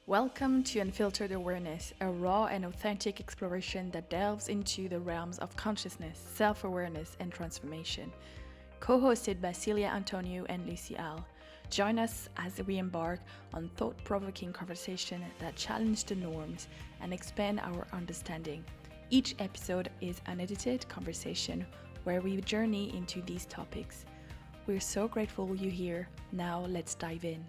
Welcome to Unfiltered Awareness, a raw and authentic exploration that delves into the realms of consciousness, self awareness, and transformation. Co hosted by Celia Antonio and Lucy Al. Join us as we embark on thought provoking conversation that challenge the norms and expand our understanding. Each episode is an edited conversation where we journey into these topics. We're so grateful you're here. Now let's dive in.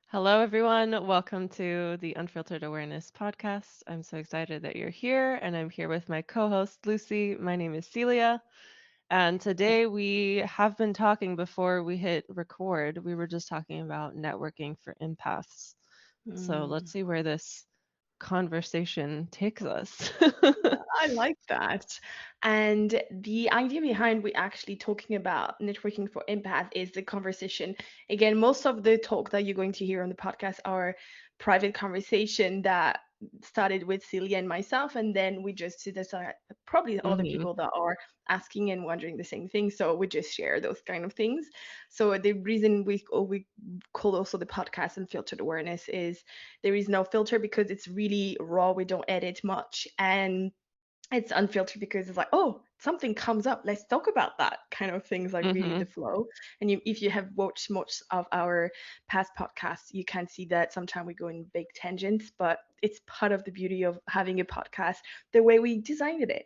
Hello, everyone. Welcome to the Unfiltered Awareness podcast. I'm so excited that you're here, and I'm here with my co host, Lucy. My name is Celia, and today we have been talking before we hit record. We were just talking about networking for empaths. So let's Mm. see where this conversation takes us. I like that. And the idea behind we actually talking about networking for empath is the conversation. Again, most of the talk that you're going to hear on the podcast are private conversation that started with Celia and myself, and then we just decided probably other hmm people that are asking and wondering the same thing. So we just share those kind of things. So the reason we call also the podcast Unfiltered Awareness is there is no filter because it's really raw. We don't edit much, and it's unfiltered because it's like, oh, something comes up, let's talk about that kind of things, like really hmm the flow. And if you have watched most of our past podcasts, you can see that sometimes we go in big tangents, but it's part of the beauty of having a podcast, the way we designed it.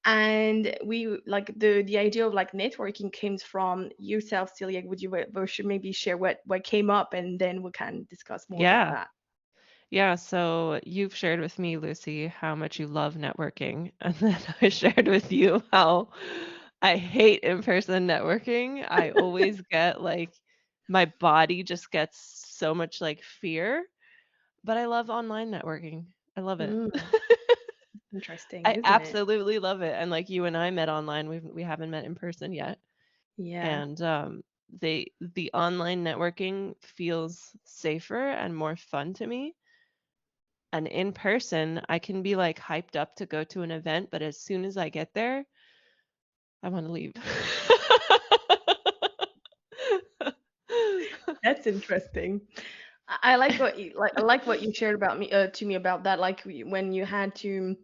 And we like the idea of like networking came from yourself, Celia. Would you should maybe share what came up, and then we can discuss more about Yeah. that. Yeah, so you've shared with me, Lucy, how much you love networking. And then I shared with you how I hate in-person networking. I always get like my body just gets so much like fear, but I love online networking. I love it. Mm, interesting, I isn't it? absolutely love it. And like you and I met online. We haven't met in person yet. Yeah. And the online networking feels safer and more fun to me. And in person, I can be like hyped up to go to an event, but as soon as I get there, I want to leave. That's interesting. I like what you like. I like what you shared about me to me about that. Like when you had to,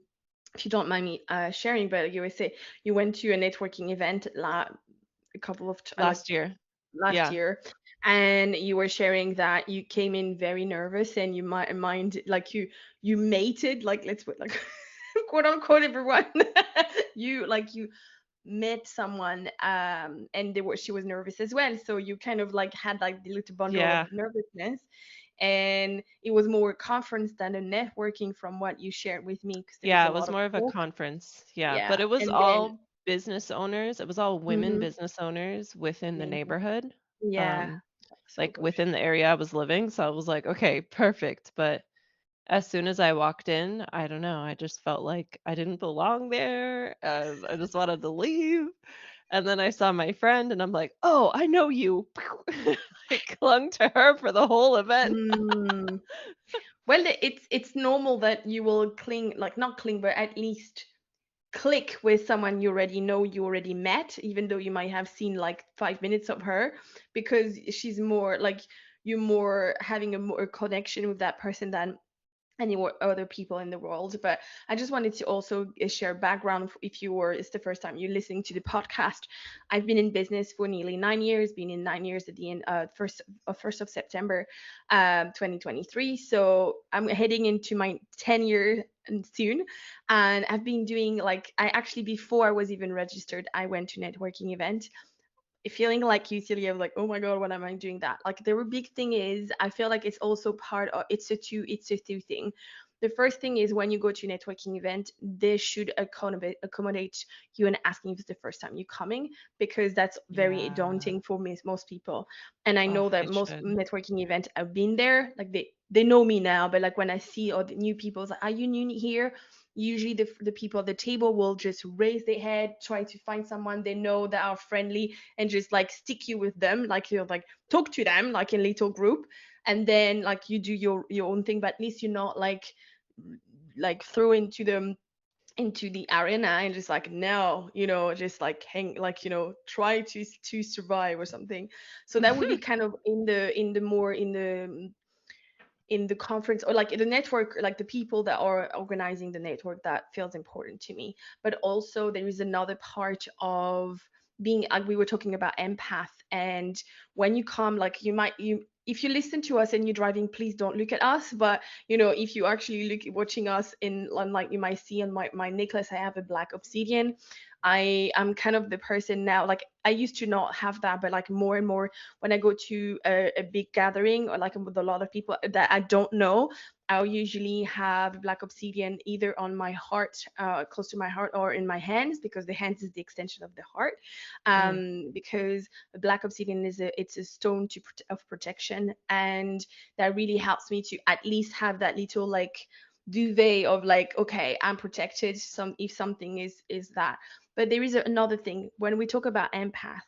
if you don't mind me sharing, but you always say you went to a networking event a couple of like Last year. last Yeah. year, and you were sharing that you came in very nervous and you might mind like you mated, like let's put like quote unquote everyone. You met someone, and she was nervous as well, so you kind of like had like the little bundle of Yeah. nervousness, and it was more a conference than a networking from what you shared with me because there was Yeah, a it was lot of more of a talk. conference. Yeah, but Yeah, it was and then all business owners. It was all women mhm, business owners within the amazing. neighborhood, Yeah, um, so like good. within the area I was living. So I was like, okay, perfect. But as soon as I walked in, I don't know, I just felt like I didn't belong there. I just wanted to leave. And then I saw my friend and I'm like, "Oh, I know you." I clung to her for the whole event. Mm. Well, it's normal that you will cling, like not cling, but at least click with someone you already know, you already met, even though you might have seen like 5 minutes of her, because she's more like you're more having a more connection with that person than any other people in the world. But I just wanted to also share background if you were it's the first time you're listening to the podcast. I've been in business for nearly 9 years, been in 9 years at the end first of September 2023. So I'm heading into my 10 year soon, and I've been doing like I actually before I was even registered, I went to networking event feeling like you, Celia, like, oh my God, what am I doing that? Like the big thing is I feel like it's also part of it's a two thing. The first thing is when you go to a networking event, they should accommodate you and asking if it's the first time you're coming, because that's very Yeah. daunting for most people. And I Oh, know that it most should. networking events I've been there, like they know me now, but like when I see all the new people, it's like, are you new here? Usually the people at the table will just raise their head, try to find someone they know that are friendly, and just like stick you with them, like you know, like talk to them like in little group, and then like you do your own thing, but at least you're not like throw into the arena and just like no, just like hang, like try to survive or something. So that would be kind of in the more in the in the conference, or like the network, like the people that are organizing the network, that feels important to me. But also there is another part of being, like we were talking about empath. And when you come, like you if you listen to us and you're driving, please don't look at us. But if you actually look watching us in, like you might see on my necklace, I have a black obsidian. I am kind of the person now, like I used to not have that, but like more and more when I go to a big gathering, or like with a lot of people that I don't know, I'll usually have black obsidian either on my heart, close to my heart, or in my hands, because the hands is the extension of the heart. Mm. Because black obsidian it's a stone of protection, and that really helps me to at least have that little like duvet of like, okay, I'm protected. Some if something is that. But there is another thing when we talk about empath.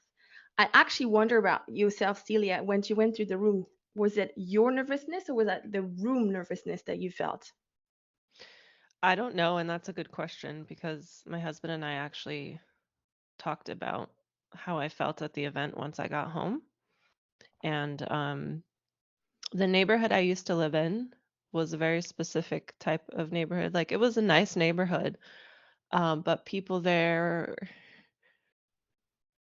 I actually wonder about yourself, Celia, when you went through the room. Was it your nervousness, or was that the room nervousness that you felt? I don't know, and that's a good question because my husband and I actually talked about how I felt at the event once I got home. And the neighborhood I used to live in was a very specific type of neighborhood. Like it was a nice neighborhood, but people there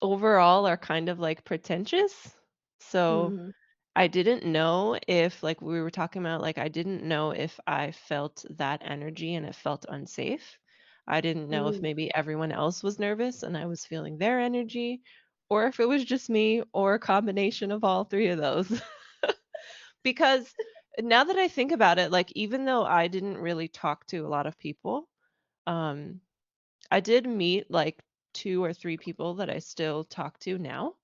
overall are kind of like pretentious. So Mm-hmm. I didn't know if, like we were talking about, like I didn't know if I felt that energy and it felt unsafe. I didn't know if Mm. maybe everyone else was nervous and I was feeling their energy, or if it was just me, or a combination of all three of those. Because now that I think about it, like even though I didn't really talk to a lot of people, um, I did meet like two or three people that I still talk to now.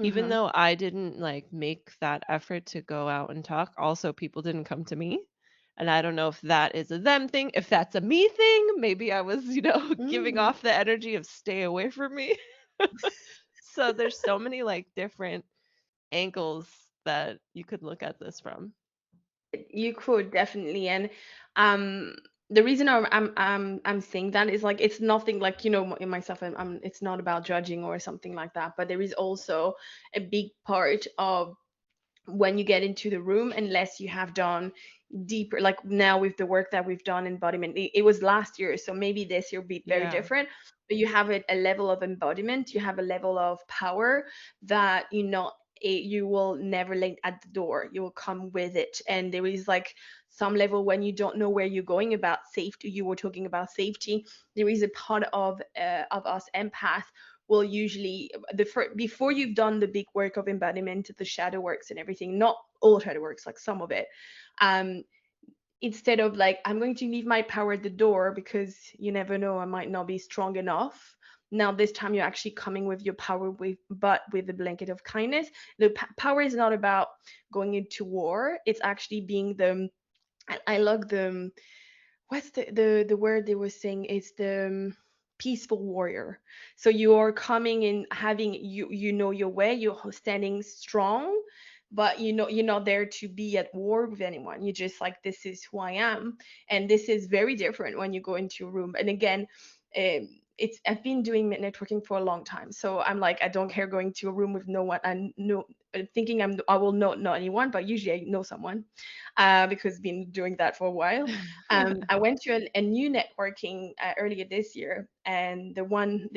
Even Mm-hmm. though I didn't like make that effort to go out and talk, also people didn't come to me. And I don't know if that is a them thing, if that's a me thing. Maybe I was, giving Mm. off the energy of stay away from me. So there's so many like different angles that you could look at this from. You could definitely. And um the reason I'm saying that is like it's nothing like, in myself, it's not about judging or something like that, but there is also a big part of when you get into the room, unless you have done deeper, like now with the work that we've done embodiment, it was last year, so maybe this year will be very Yeah. different. But you have a level of embodiment, you have a level of power that you will never let at the door, you will come with it. And there is like some level when you don't know where you're going. About safety, you were talking about safety. There is a part of us empath will usually before you've done the big work of embodiment, the shadow works and everything, not all shadow works, like some of it. um Instead of like, I'm going to leave my power at the door because you never know, I might not be strong enough. Now this time you're actually coming with your power, with the blanket of kindness. The power is not about going into war, it's actually being the, I love the, what's the word they were saying, is the peaceful warrior. So you are coming in, having you know your way, you're standing strong, but you're not there to be at war with anyone. You're just like, this is who I am. And this is very different when you go into a room. And again, it's I've been doing networking for a long time, so I'm like, I don't care going to a room with no one, and no, thinking I will not know anyone, but usually I know someone, because been doing that for a while. I went to a new networking earlier this year, and they won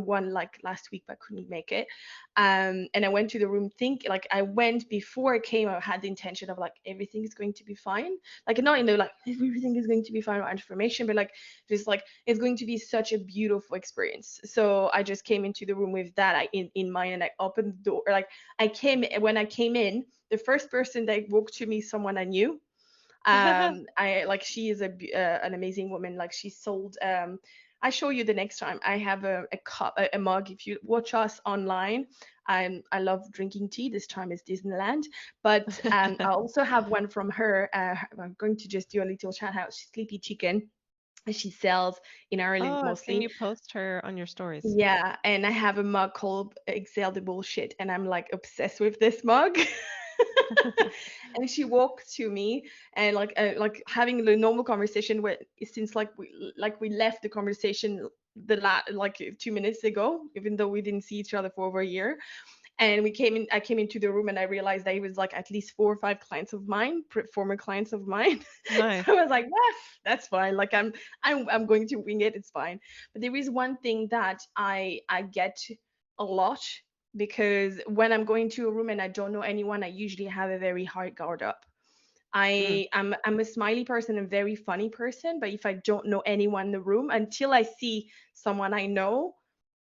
one like last week, but couldn't make it. And I went to the room, think like I went before I came. I had the intention of like, everything is going to be fine, like not like everything is going to be fine or information, but like just like it's going to be such a beautiful experience. So I just came into the room with that in mind, and I opened the door. Like when I came in, the first person that walked to me, someone I knew. I like she is an amazing woman. Like she sold. I show you the next time. I have a cup, a mug. If you watch us online, I love drinking tea. This time is Disneyland, but I also have one from her. I'm going to just do a little shout out. Sleepy Chicken. She sells in Ireland Oh, I've seen mostly. you post her on your stories. Yeah, and I have a mug called Excel the Bullshit, and I'm like obsessed with this mug. And she walked to me, and like having the normal conversation with, since like we left the conversation like 2 minutes ago, even though we didn't see each other for over a year. And I came into the room and I realized that it was like at least 4 or 5 clients of mine, former clients of mine. Nice. So I was like, that's fine. Like I'm going to wing it. It's fine. But there is one thing that I get a lot, because when I'm going to a room and I don't know anyone, I usually have a very hard guard up. Mm. I'm a smiley person, a very funny person, but if I don't know anyone in the room, until I see someone I know,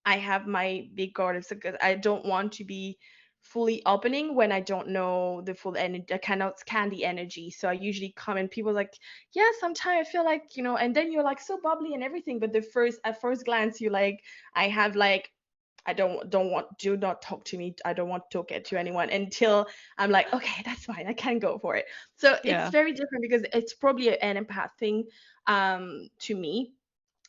I have my big guard up, because I don't want to be fully opening when I don't know the full energy. I cannot scan the energy. So I usually come and people like, yeah, sometimes I feel like, and then you're like so bubbly and everything, but the first at first glance you like, I have like, I don't want, do not talk to me. I don't want to talk to anyone until I'm like, okay, that's fine. I can go for it. So it's Yeah. very different because it's probably an empath thing to me.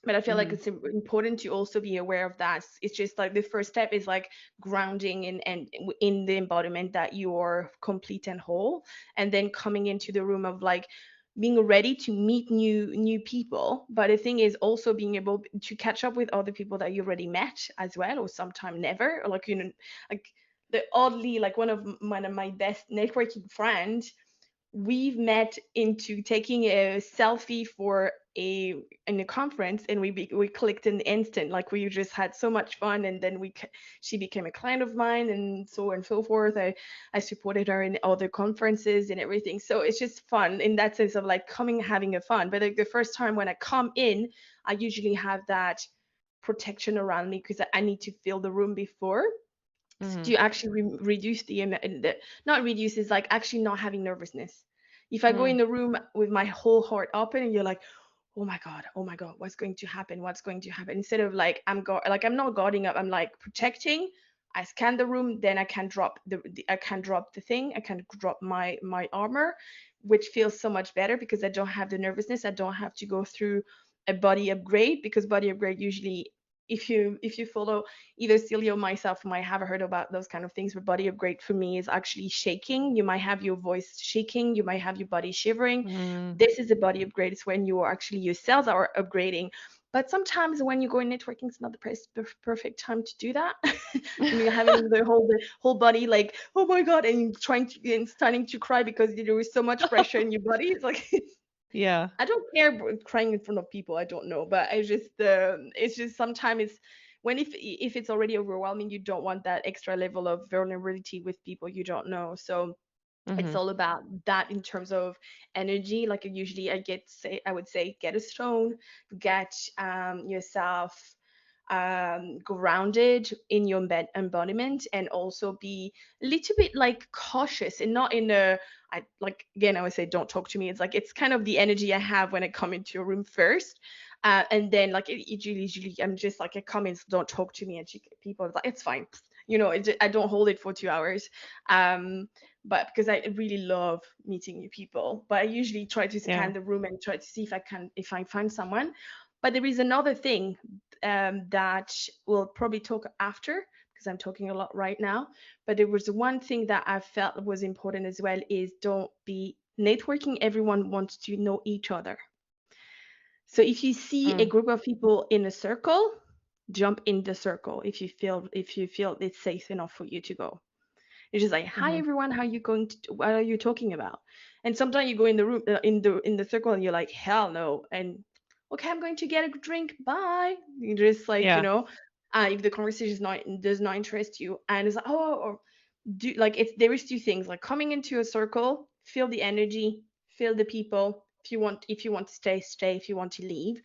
But I feel like Hmm. it's important to also be aware of that. It's just like the first step is like grounding and in the embodiment that you're complete and whole, and then coming into the room of like being ready to meet new people. But the thing is also being able to catch up with other people that you already met as well, or sometime never, or like like the oddly like one of my best networking friends, we've met into taking a selfie for a in a conference, and we clicked in the instant. Like we just had so much fun, and then she became a client of mine, and so on and so forth. I supported her in other conferences and everything, so it's just fun in that sense of like coming, having a fun. But like the first time when I come in, I usually have that protection around me because I need to fill the room before Hmm. to actually reduce not reduce, is like actually not having nervousness. If I go Mm. in the room with my whole heart open and you're like, oh my god, what's going to happen, what's going to happen, instead of like I'm not guarding up, I'm like protecting. I scan the room, then I can drop I can drop the thing, I can drop my armor, which feels so much better because I don't have the nervousness. I don't have to go through a body upgrade, because body upgrade usually, if you follow either Celia or myself, might have heard about those kind of things. But body upgrade for me is actually shaking. You might have your voice shaking, you might have your body shivering. Mm. This is a body upgrade. It's when you are actually, your cells are upgrading. But sometimes when you go in networking, it's not the perfect time to do that. When you're having the whole body like, oh my god, and you're trying to and starting to cry because there is so much pressure in your body. It's like Yeah. I don't care crying in front of people. I don't know, but it's just sometimes it's when if it's already overwhelming, you don't want that extra level of vulnerability with people you don't know. So it's Hmm. all about that in terms of energy. Like usually I would say get a stone, get yourself grounded in your embodiment, and also be a little bit like cautious, and not in a, I like, again, I would say don't talk to me. It's like it's kind of the energy I have when I come into a room first. And then like usually I'm just like, I come in, don't talk to me, and people are like, it's fine, I don't hold it for 2 hours. um but because I really love meeting new people, but I usually try to Yeah. scan the room and try to see if I find someone. But there is another thing that we'll probably talk after, because I'm talking a lot right now. But there was one thing that I felt was important as well, is don't be networking. Everyone wants to know each other. So if you see a Mm. group of people in a circle, jump in the circle if you feel it's safe enough for you to go. It's just like, hi Hmm. everyone, how are you going to? What are you talking about? And sometimes you go in the room, in the circle, and you're like, hell no. And okay, I'm going to get a drink. Bye. You just like, Yeah. if the conversation does not interest you, and it's like, oh, or do like it's there is two things, like coming into a circle, feel the energy, feel the people. If you want to stay, stay. If you want to leave,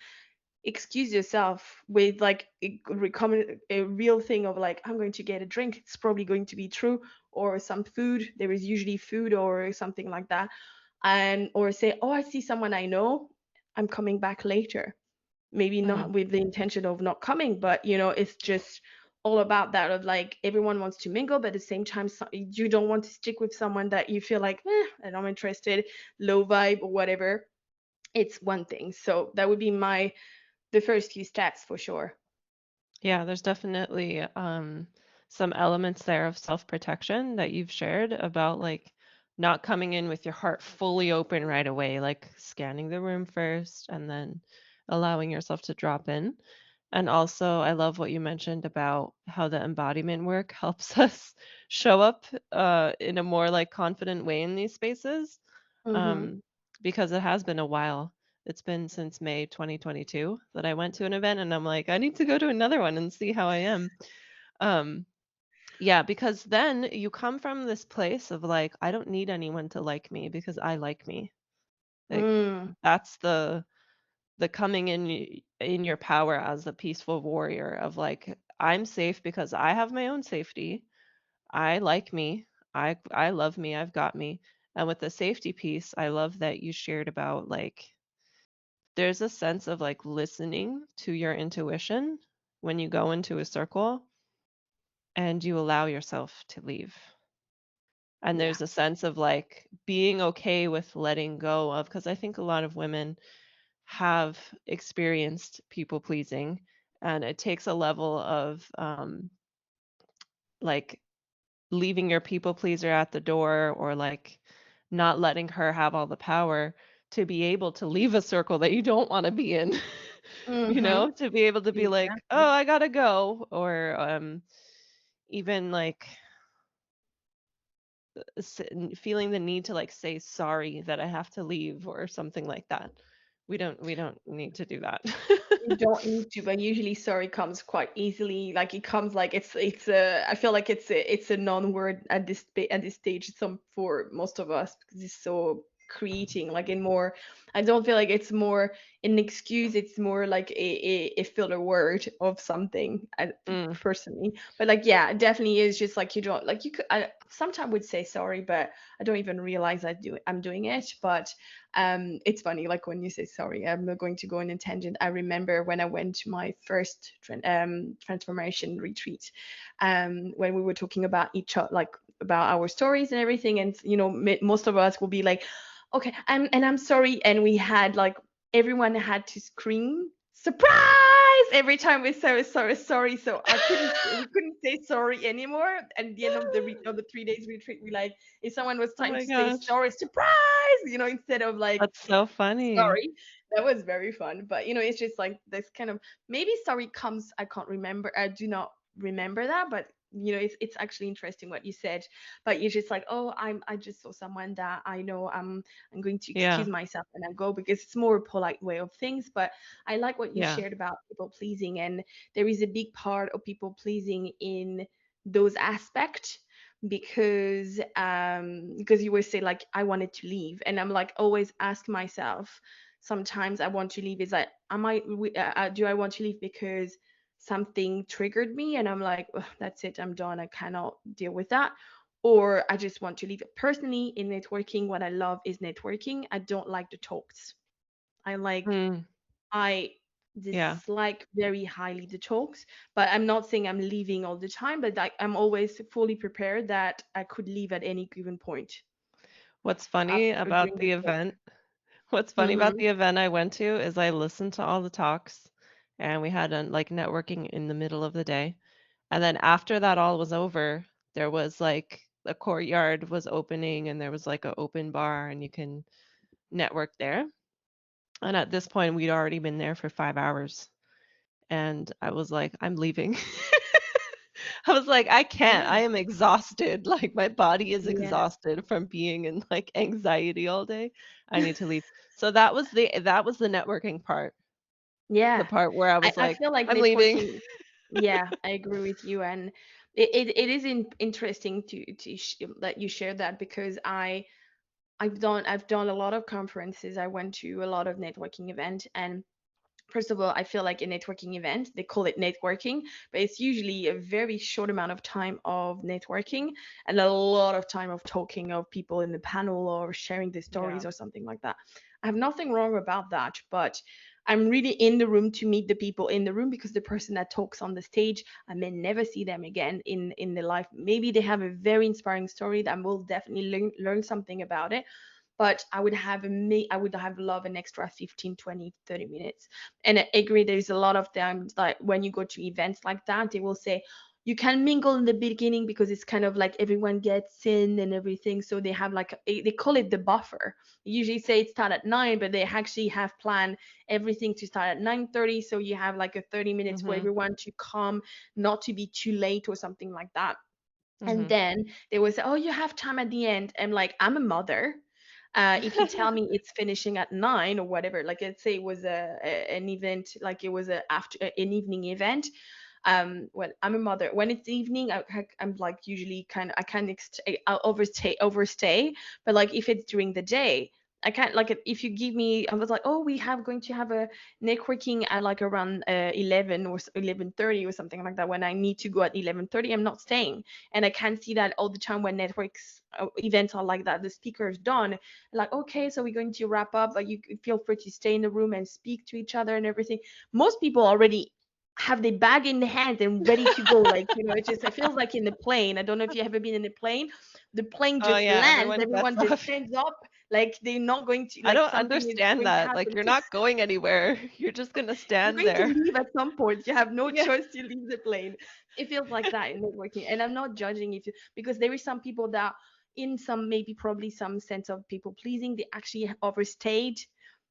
excuse yourself with like a real thing of like, I'm going to get a drink, it's probably going to be true, or some food, there is usually food or something like that. And or say, oh, I see someone I know, I'm coming back later. Maybe Hmm. not with the intention of not coming, but it's just all about that of like, everyone wants to mingle, but at the same time, you don't want to stick with someone that you feel like, I'm not interested, low vibe or whatever. It's one thing. So that would be the first few stats for sure. Yeah, there's definitely some elements there of self-protection that you've shared about like not coming in with your heart fully open right away, like scanning the room first and then allowing yourself to drop in. And also, I love what you mentioned about how the embodiment work helps us show up in a more like confident way in these spaces. Mm-hmm. Um, because it has been a while. It's been since May 2022 that I went to an event, and I'm like, I need to go to another one and see how I am. Um, yeah, because then you come from this place of like, I don't need anyone to like me because I like me. Like Mm, that's the coming in your power as a peaceful warrior of like, I'm safe because I have my own safety. I like me. I love me. I've got me. And with the safety piece, I love that you shared about like there's a sense of like listening to your intuition when you go into a circle and you allow yourself to leave. And yeah. there's a sense of like being okay with letting go of, because I think a lot of women have experienced people pleasing, and it takes a level of like leaving your people pleaser at the door, or like not letting her have all the power to be able to leave a circle that you don't want to be in. Mm-hmm. To be able to be like, oh, Exactly. I gotta go, or even like feeling the need to like say sorry that I have to leave or something like that. We don't need to do that. You don't need to, but usually sorry comes quite easily. Like it comes like it's a. I feel like it's a non-word at at this stage. Some for most of us because it's so creating like in more. I don't feel like it's more an excuse. It's more like a filler word of something. Mm, Personally, but like yeah, it definitely is just like you don't like you could. I sometimes would say sorry, but I don't even realize I'm doing it. But it's funny, like when you say sorry, I'm not going to go on a tangent. I remember when I went to my first transformation retreat, when we were talking about each other, like about our stories and everything, and most of us will be like, okay, I'm sorry, and we had like everyone had to scream surprise every time we say sorry, sorry. So we couldn't say sorry anymore. At the end of of the 3 days retreat, we like if someone was oh trying my to say gosh, sorry, surprise, instead of like that's so funny. sorry. That was very fun. But it's just like this kind of maybe sorry comes, I can't remember. I do not remember that, but it's actually interesting what you said. But you're just like, oh, I just saw someone that I know I'm going to excuse Yeah, myself and I go because it's more a polite way of things. But I like what you yeah, shared about people pleasing, and there is a big part of people pleasing in those aspects because you always say like I wanted to leave, and I'm like always ask myself sometimes I want to leave is like do I want to leave because something triggered me and I'm like, "Ugh, that's it, I'm done, I cannot deal with that," or I just want to leave. Personally, in networking, what I love is networking. I don't like the talks. mm, I yeah. dislike very highly the talks, but I'm not saying I'm leaving all the time, but I'm always fully prepared that I could leave at any given point What's funny after about doing the the talk. event What's funny about Mm-hmm. the event I went to is I listened to all the talks, and we had like networking in the middle of the day. And then after that all was over, there was like the courtyard was opening, and there was like an open bar, and you can network there. And at this point, we'd already been there for 5 hours. And I was like, I'm leaving. I was like, I can't. Yeah. I am exhausted. Like my body is Yeah. exhausted from being in like anxiety all day. I need to leave. So that was the networking part. The Yeah. part where I I, was I like, feel like I'm leaving. networking. Yeah, I agree with you, and it is interesting that you share that because I've done a lot of conferences. I went to a lot of networking events, and first of all, I feel like a networking event, they call it networking, but it's usually a very short amount of time of networking and a lot of time of talking of people in the panel or sharing their Yeah. stories or something like that. I have nothing wrong about that, but I'm really in the room to meet the people in the room because the person that talks on the stage, I may never see them again in the life. Maybe they have a very inspiring story that I will definitely learn something about it, but I would have loved an extra 15, 20, 30 minutes. And I agree, there's a lot of times like when you go to events like that, they will say, you can mingle in the beginning because it's kind of like everyone gets in and everything. So they have like they call it the buffer. They usually say it start at 9, but they actually have planned everything to start at 9:30. So you have like a 30 minutes for Mhm. everyone to come, not to be too late or something like that. And Mhm. then they will say, "Oh, you have time at the end." I'm like, I'm a mother. If you tell me it's finishing at 9 or whatever, like let's say it was an event, like it was an evening event. Well, I'm a mother. When it's evening, I'm like usually kind of I can I'll overstay. But like if it's during the day, I can't like if you give me. I was like, oh, we have going to have a networking at like around 11 or 11:30 or something like that. When I need to go at 11:30, I'm not staying, and I can see that all the time when networks events are like that. The speaker is done, like okay, so we're going to wrap up, but you feel free to stay in the room and speak to each other and everything. Most people already have their bag in the hand and ready to go. Like, it feels like in the plane. I don't know if you ever been in a plane. The plane Oh just yeah, lands, everyone gets everyone just off. stands up, like they're not going to, I like don't something is understand going to that. Like happen. you're not going anywhere. You're just gonna You're stand going to there. leave at some point. You have no Yeah. choice to leave the plane. It feels like that in networking. And I'm not judging if you, because there is some people that, in some, maybe probably some sense of people pleasing, they actually overstayed.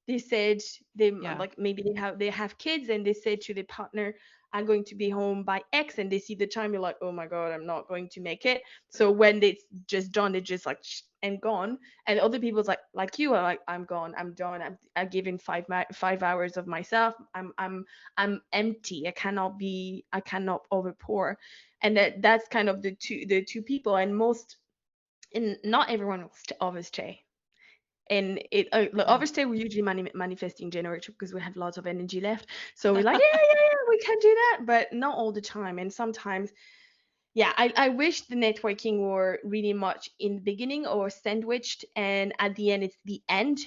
They said they Yeah. like maybe they have kids and they said to their partner, I'm going to be home by X, and they see the time, you're like, oh my God, I'm not going to make it. So when they just done, they just like and gone. And other people's like you are like, I'm gone, I'm done, I've given 5 hours of myself. I'm empty. I cannot overpour. And that's kind of the two people. And not everyone will overstay. And the Yeah. overstay, we usually manifesting generator because we have lots of energy left. So we're like, yeah, we can do that, but not all the time. And sometimes, yeah, I wish the networking were really much in the beginning or sandwiched, and at the end it's the end.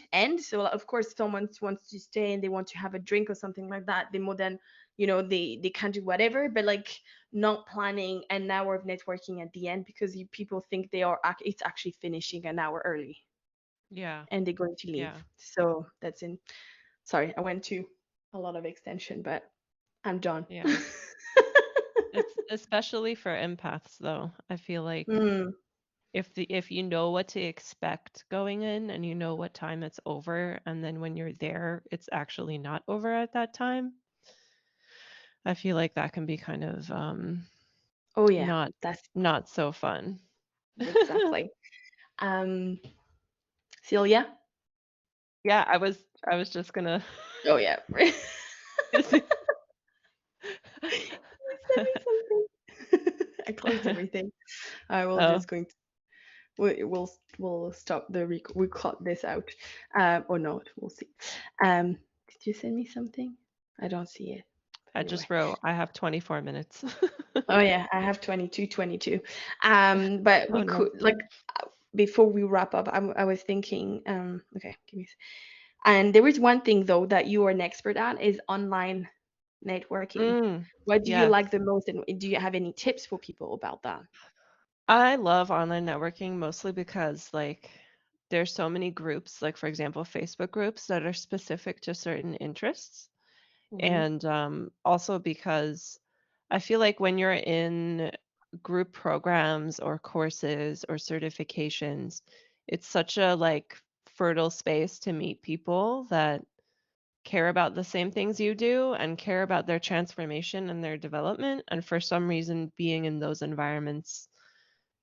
So like, of course, if someone wants to stay and they want to have a drink or something like that, they more than they can do whatever. But like not planning an hour of networking at the end because people think it's actually finishing an hour early Yeah. and they're going to leave. Yeah. So that's in. Sorry, I went to a lot of extension, but I'm done. Yeah. It's especially for empaths though. I feel like Mm. if you know what to expect going in and you know what time it's over and then when you're there it's actually not over at that time, I feel like that can be kind of Oh yeah, not that's not so fun. exactly. Um, Celia? Yeah, I was just gonna Oh yeah. Can gonna you send me something? I closed say everything. I will oh, just going to we'll stop we cut this out. Or not, we'll see. Um, did you send me something? I don't see it. I Anyway. just wrote I have 24 minutes. Oh yeah, I have 22. But Oh we no. could like before we wrap up, I was thinking, okay, give me. And there is one thing though that you are an expert at is online networking. Mm, What do you yes. like the most, and do you have any tips for people about that? I love online networking mostly because like there's so many groups, like for example, Facebook groups that are specific to certain interests. Mm-hmm. And also because I feel like when you're in group programs or courses or certifications, it's such a like fertile space to meet people that care about the same things you do and care about their transformation and their development. And for some reason, being in those environments,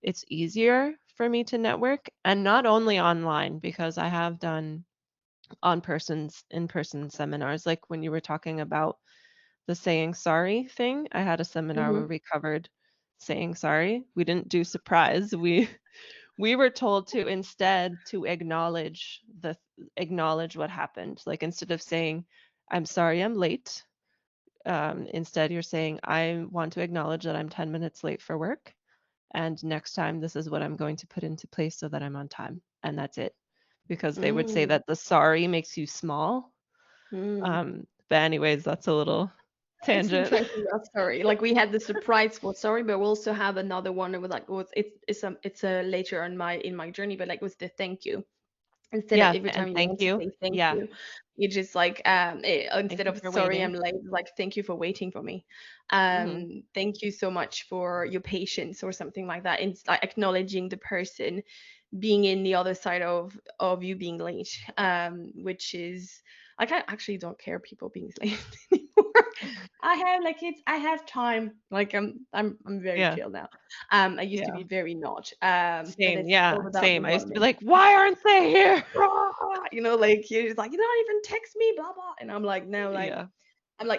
it's easier for me to network. And not only online, because I have done in-person seminars, like when you were talking about the saying sorry thing. I had a seminar where Mm-hmm. we covered saying sorry. We didn't do surprise. We were told to instead to acknowledge what happened. Like instead of saying, I'm sorry I'm late, instead you're saying, I want to acknowledge that I'm 10 minutes late for work. And next time, this is what I'm going to put into place so that I'm on time. And that's it. Because they would say Mm, that the sorry makes you small. mm. But anyways, that's a little It's tangent. interesting. Sorry. Like we had the surprise for sorry, but we also have another one that was like, well, it's a later on my in my journey, but like was the thank you instead of Yeah, every and time you thank want to you. say thank Yeah. you. It's just like Thank instead you of for sorry I'm waiting. late, like thank you for waiting for me. Hmm. Thank you so much for your patience or something like that. It's like acknowledging the person being in the other side of you being late, which is like I actually don't care people being late anymore. I have like it's I have time. Like I'm very Yeah. chill now. I used to Yeah. be very not. But Same. it's Yeah. all about Same. the I used one to be minute. like, why aren't they here? Like you're just like you don't even text me, blah blah. And I'm like, no, like Yeah.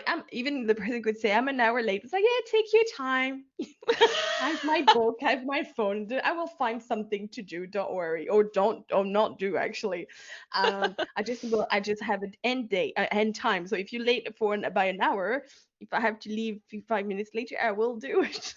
I'm even the person could say I'm an hour late. It's like, yeah, take your time. I have my book, I have my phone. I will find something to do. Don't worry, or don't, or not do actually. I just have an end date, end time. So if you're late for by an hour, if I have to leave 5 minutes later, I will do it.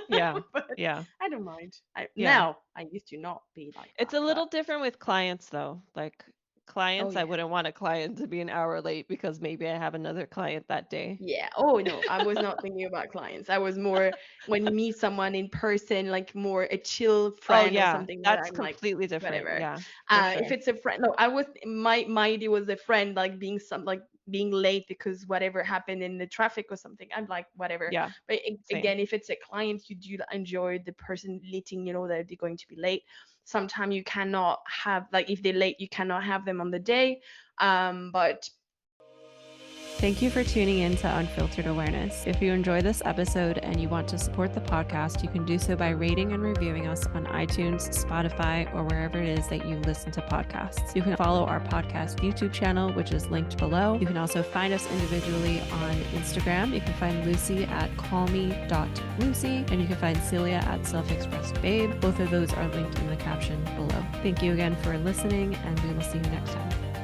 Yeah. But Yeah. I don't mind. Yeah. Now I used to not be like It's that, a but little different with clients though. Like oh clients, I yeah. wouldn't want a client to be an hour late because maybe I have another client that day. Yeah. Oh no, I was not thinking about clients. I was more when you meet someone in person, like more a chill Oh friend or yeah, something like that. that's I'm like, completely different. whatever. Yeah, for If sure. it's a friend, no, I was my idea was a friend like being some like being late because whatever happened in the traffic or something. I'm like, whatever. Yeah, But same. again, if it's a client, you do enjoy the person letting you know that they're going to be late. Sometimes you cannot have like if they're late, you cannot have them on the day. But Thank you for tuning in to Unfiltered Awareness. If you enjoy this episode and you want to support the podcast, you can do so by rating and reviewing us on iTunes, Spotify, or wherever it is that you listen to podcasts. You can follow our podcast YouTube channel, which is linked below. You can also find us individually on Instagram. You can find Lucy at callme.lucy, and you can find Celia at selfexpressedbabe. Both of those are linked in the caption below. Thank you again for listening, and we will see you next time.